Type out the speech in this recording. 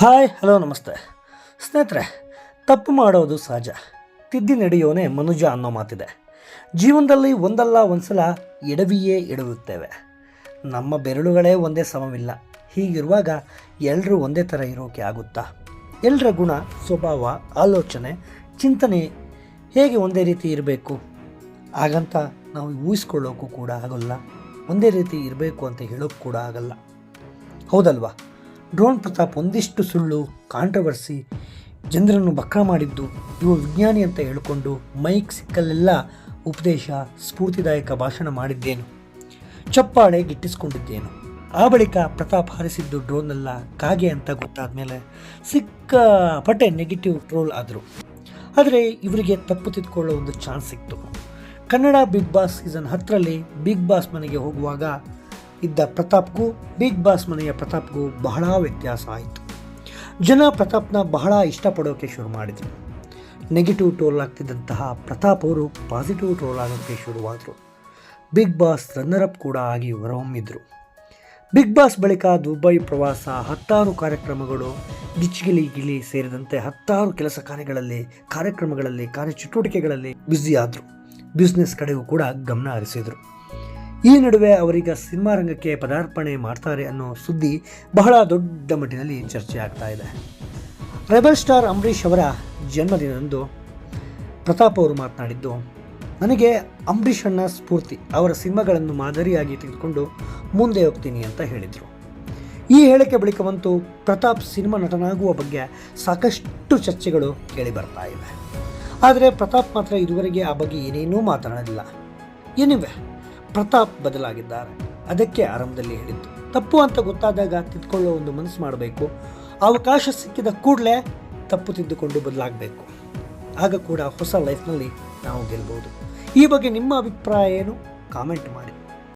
Hi hello ನಮಸ್ತೆ ಸ್ನೇಹಿತರೆ. ತಪ್ಪು ಮಾಡೋದು ಸಹಜ, ತಿದ್ದಿ ನಡೆಯೋನೇ ಮನುಜ ಅನ್ನೋ ಮಾತಿದೆ. ಜೀವನದಲ್ಲಿ ಒಂದಲ್ಲ ಒಂದ್ಸಲ ಎಡವಿಯೇ ಎಡವುತ್ತೇವೆ. ನಮ್ಮ ಬೆರಳುಗಳೇ ಒಂದೇ ಸಮವಿಲ್ಲ. ಹೀಗಿರುವಾಗ ಎಲ್ಲರೂ ಒಂದೇ ಥರ ಇರೋಕೆ ಆಗುತ್ತಾ? ಎಲ್ಲರ ಗುಣ, ಸ್ವಭಾವ, ಆಲೋಚನೆ, ಚಿಂತನೆ ಹೇಗೆ ಒಂದೇ ರೀತಿ ಇರಬೇಕು? ಹಾಗಂತ ನಾವು ಊಹಿಸ್ಕೊಳ್ಳೋಕ್ಕೂ ಕೂಡ ಆಗೋಲ್ಲ. ಒಂದೇ ರೀತಿ ಇರಬೇಕು ಅಂತ ಹೇಳೋಕ್ಕೂ ಕೂಡ ಆಗಲ್ಲ, ಹೌದಲ್ವಾ? ಡ್ರೋನ್ ಪ್ರತಾಪ್ ಒಂದಿಷ್ಟು ಸುಳ್ಳು, ಕಾಂಟ್ರವರ್ಸಿ, ಜನರನ್ನು ಬಕ್ರ ಮಾಡಿದ್ದು, ಇವು ವಿಜ್ಞಾನಿ ಅಂತ ಹೇಳಿಕೊಂಡು ಮೈಕ್ ಸಿಕ್ಕಲ್ಲೆಲ್ಲ ಉಪದೇಶ, ಸ್ಫೂರ್ತಿದಾಯಕ ಭಾಷಣ ಮಾಡಿದ್ದೇನು, ಚಪ್ಪಾಳೆ ಗಿಟ್ಟಿಸ್ಕೊಂಡಿದ್ದೇನು. ಆ ಬಳಿಕ ಪ್ರತಾಪ್ ಹಾರಿಸಿದ್ದು ಡ್ರೋನಲ್ಲ, ಕಾಗೆ ಅಂತ ಗೊತ್ತಾದ ಮೇಲೆ ಸಿಕ್ಕಾಪಟ್ಟೆ ನೆಗೆಟಿವ್ ಟ್ರೋಲ್ ಆದರು. ಆದರೆ ಇವರಿಗೆ ತಪ್ಪು ತಿದ್ಕೊಳ್ಳೋ ಒಂದು ಚಾನ್ಸ್ ಸಿಕ್ತು. ಕನ್ನಡ ಬಿಗ್ ಬಾಸ್ ಸೀಸನ್ 10ರಲ್ಲಿ ಬಿಗ್ ಬಾಸ್ ಮನೆಗೆ ಹೋಗುವಾಗ ಇದ್ದ ಪ್ರತಾಪ್ಗೂ ಬಿಗ್ ಬಾಸ್ ಮನೆಯ ಪ್ರತಾಪ್ಗೂ ಬಹಳ ವ್ಯತ್ಯಾಸ ಆಯಿತು. ಜನ ಪ್ರತಾಪ್ನ ಬಹಳ ಇಷ್ಟಪಡೋಕೆ ಶುರು ಮಾಡಿದರು. ನೆಗೆಟಿವ್ ಟ್ರೋಲ್ ಆಗ್ತಿದ್ದಂತಹ ಪ್ರತಾಪ್ ಅವರು ಪಾಸಿಟಿವ್ ಟ್ರೋಲ್ ಆಗೋಕ್ಕೆ ಶುರುವಾದರು. ಬಿಗ್ ಬಾಸ್ ರನ್ನರಪ್ ಕೂಡ ಆಗಿ ಹೊರಹೊಮ್ಮಿದ್ರು. ಬಿಗ್ ಬಾಸ್ ಬಳಿಕ ದುಬೈ ಪ್ರವಾಸ, 10 ಕಾರ್ಯಕ್ರಮಗಳು, ಗಿಲಿ ಸೇರಿದಂತೆ 10 ಕೆಲಸ ಕಾರ್ಯಕ್ರಮಗಳಲ್ಲಿ, ಕಾರ್ಯಚಟುವಟಿಕೆಗಳಲ್ಲಿ ಬ್ಯುಸಿ ಆದರು. ಬಿಸ್ನೆಸ್ ಕಡೆಗೂ ಕೂಡ ಗಮನ ಹರಿಸಿದರು. ಈ ನಡುವೆ ಅವರೀಗ ಸಿನಿಮಾ ರಂಗಕ್ಕೆ ಪದಾರ್ಪಣೆ ಮಾಡ್ತಾರೆ ಅನ್ನೋ ಸುದ್ದಿ ಬಹಳ ದೊಡ್ಡ ಮಟ್ಟಿನಲ್ಲಿ ಚರ್ಚೆ ಆಗ್ತಾ ಇದೆ. ರೆಬಲ್ ಸ್ಟಾರ್ ಅಂಬರೀಷ್ ಅವರ ಜನ್ಮದಿನದಂದು ಪ್ರತಾಪ್ ಅವರು ಮಾತನಾಡಿದ್ದು, ನನಗೆ ಅಂಬರೀಷ್ ಅಣ್ಣ ಸ್ಫೂರ್ತಿ, ಅವರ ಸಿನಿಮಾಗಳನ್ನು ಮಾದರಿಯಾಗಿ ತೆಗೆದುಕೊಂಡು ಮುಂದೆ ಹೋಗ್ತೀನಿ ಅಂತ ಹೇಳಿದರು. ಈ ಹೇಳಿಕೆ ಬಳಿಕವಂತೂ ಪ್ರತಾಪ್ ಸಿನಿಮಾ ನಟನಾಗುವ ಬಗ್ಗೆ ಸಾಕಷ್ಟು ಚರ್ಚೆಗಳು ಕೇಳಿ ಬರ್ತಾ ಇವೆ. ಆದರೆ ಪ್ರತಾಪ್ ಮಾತ್ರ ಇದುವರೆಗೆ ಆ ಬಗ್ಗೆ ಏನೇನೂ ಮಾತನಾಡಿಲ್ಲ. ಏನಿವೆ, ಪ್ರತಾಪ್ ಬದಲಾಗಿದ್ದಾರೆ. ಅದಕ್ಕೆ ಆರಂಭದಲ್ಲಿ ಹೇಳಿದ್ದು, ತಪ್ಪು ಅಂತ ಗೊತ್ತಾದಾಗ ತಿದ್ದುಕೊಳ್ಳೋ ಒಂದು ಮನಸ್ಸು ಮಾಡಬೇಕು. ಅವಕಾಶ ಸಿಕ್ಕಿದ ಕೂಡಲೇ ತಪ್ಪು ತಿದ್ದುಕೊಂಡು ಬದಲಾಗಬೇಕು. ಆಗ ಕೂಡ ಹೊಸ ಲೈಫ್ನಲ್ಲಿ ನಾವು ಗೆಲ್ಬೋದು. ಈ ಬಗ್ಗೆ ನಿಮ್ಮ ಅಭಿಪ್ರಾಯ ಏನು? ಕಾಮೆಂಟ್ ಮಾಡಿ.